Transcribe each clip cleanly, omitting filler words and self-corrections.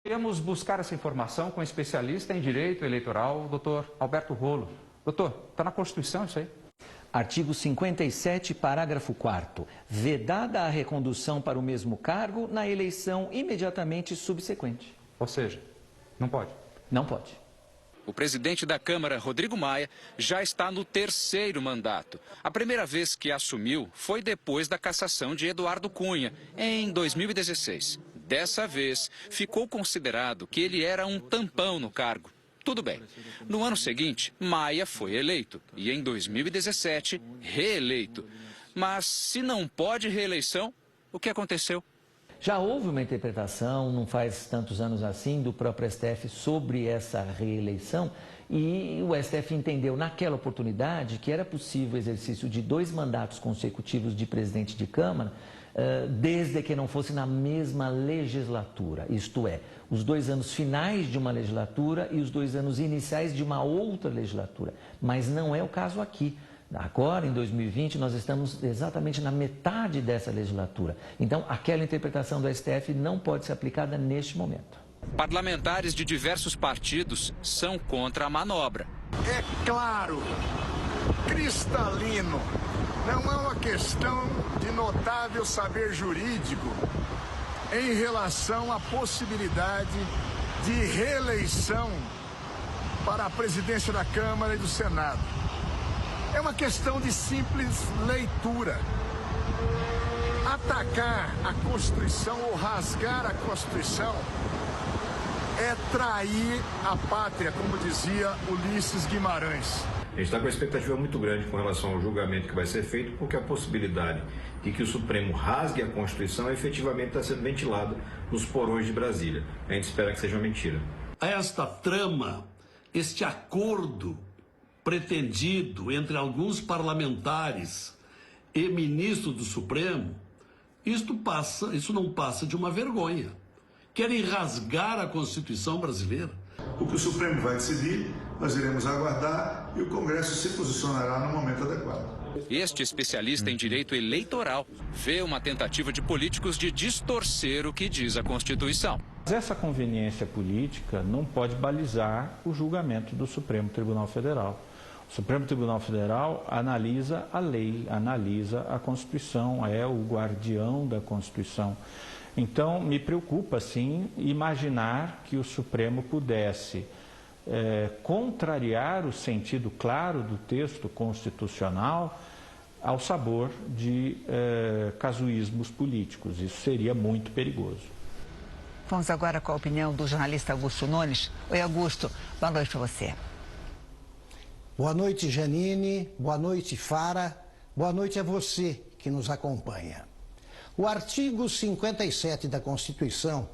Queremos buscar essa informação com o especialista em direito eleitoral, doutor Alberto Rolo. Doutor, está na Constituição isso aí? Artigo 57, parágrafo 4º. Vedada a recondução para o mesmo cargo na eleição imediatamente subsequente. Ou seja, não pode? Não pode. O presidente da Câmara, Rodrigo Maia, já está no 3º mandato. A primeira vez que assumiu foi depois da cassação de Eduardo Cunha, em 2016. Dessa vez, ficou considerado que ele era um tampão no cargo. Tudo bem. No ano seguinte, Maia foi eleito e, em 2017, reeleito. Mas, se não pode reeleição, o que aconteceu? Já houve uma interpretação, não faz tantos anos assim, do próprio STF sobre essa reeleição e o STF entendeu naquela oportunidade que era possível o exercício de 2 mandatos consecutivos de presidente de Câmara, desde que não fosse na mesma legislatura, isto é, os 2 anos finais de uma legislatura e os 2 anos iniciais de uma outra legislatura. Mas não é o caso aqui. Agora, em 2020, nós estamos exatamente na metade dessa legislatura. Então, aquela interpretação do STF não pode ser aplicada neste momento. Parlamentares de diversos partidos são contra a manobra. É claro, cristalino, não é uma questão de notável saber jurídico em relação à possibilidade de reeleição para a presidência da Câmara e do Senado. É uma questão de simples leitura. Atacar a Constituição ou rasgar a Constituição é trair a pátria, como dizia Ulisses Guimarães. A gente está com uma expectativa muito grande com relação ao julgamento que vai ser feito, porque a possibilidade de que o Supremo rasgue a Constituição efetivamente está sendo ventilada nos porões de Brasília. A gente espera que seja uma mentira. Esta trama, este acordo pretendido entre alguns parlamentares e ministro do Supremo, isso não passa de uma vergonha. Querem rasgar a Constituição brasileira. O que o Supremo vai decidir, nós iremos aguardar e o Congresso se posicionará no momento adequado. Este especialista em direito eleitoral vê uma tentativa de políticos de distorcer o que diz a Constituição. Essa conveniência política não pode balizar o julgamento do Supremo Tribunal Federal. O Supremo Tribunal Federal analisa a lei, analisa a Constituição, é o guardião da Constituição. Então, me preocupa, sim, imaginar que o Supremo pudesse contrariar o sentido claro do texto constitucional ao sabor de casuísmos políticos. Isso seria muito perigoso. Vamos agora com a opinião do jornalista Augusto Nunes. Oi, Augusto, boa noite para você. Boa noite, Janine. Boa noite, Fara. Boa noite a você que nos acompanha. O artigo 57 da Constituição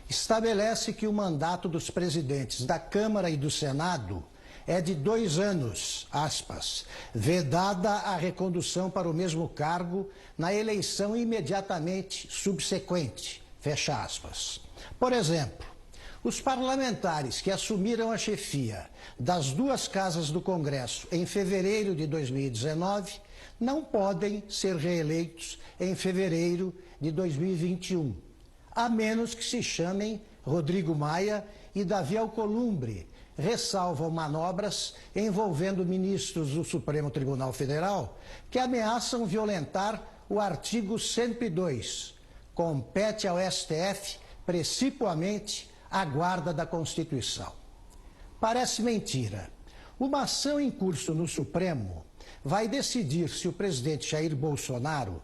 estabelece que o mandato dos presidentes da Câmara e do Senado é de 2 anos, aspas, vedada a recondução para o mesmo cargo na eleição imediatamente subsequente, fecha aspas. Por exemplo, os parlamentares que assumiram a chefia das 2 casas do Congresso em fevereiro de 2019 não podem ser reeleitos em fevereiro de 2021, a menos que se chamem Rodrigo Maia e Davi Alcolumbre, ressalvam manobras envolvendo ministros do Supremo Tribunal Federal que ameaçam violentar o artigo 102. Compete ao STF, principalmente, a guarda da Constituição. Parece mentira. Uma ação em curso no Supremo vai decidir se o presidente Jair Bolsonaro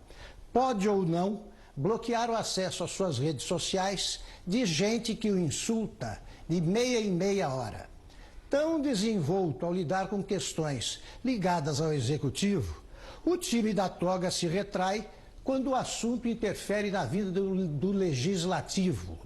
pode ou não bloquear o acesso às suas redes sociais de gente que o insulta de meia em meia hora. Tão desenvolto ao lidar com questões ligadas ao Executivo, o time da toga se retrai quando o assunto interfere na vida do Legislativo.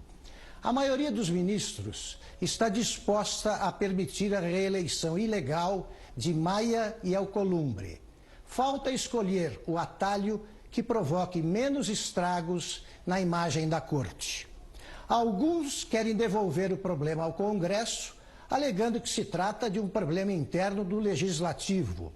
A maioria dos ministros está disposta a permitir a reeleição ilegal de Maia e Alcolumbre. Falta escolher o atalho que provoque menos estragos na imagem da Corte. Alguns querem devolver o problema ao Congresso, alegando que se trata de um problema interno do Legislativo.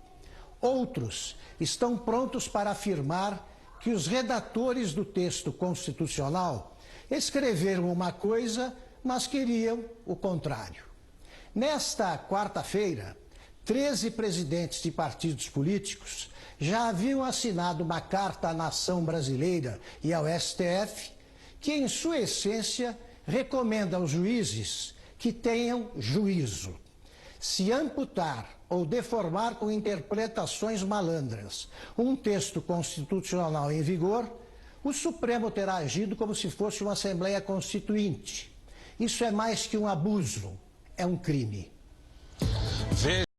Outros estão prontos para afirmar que os redatores do texto constitucional escreveram uma coisa mas queriam o contrário. Nesta quarta-feira, 13 presidentes de partidos políticos já haviam assinado uma carta à nação brasileira e ao STF que, em sua essência, recomenda aos juízes que tenham juízo. Se amputar ou deformar com interpretações malandras um texto constitucional em vigor, o Supremo terá agido como se fosse uma Assembleia Constituinte. Isso é mais que um abuso, é um crime.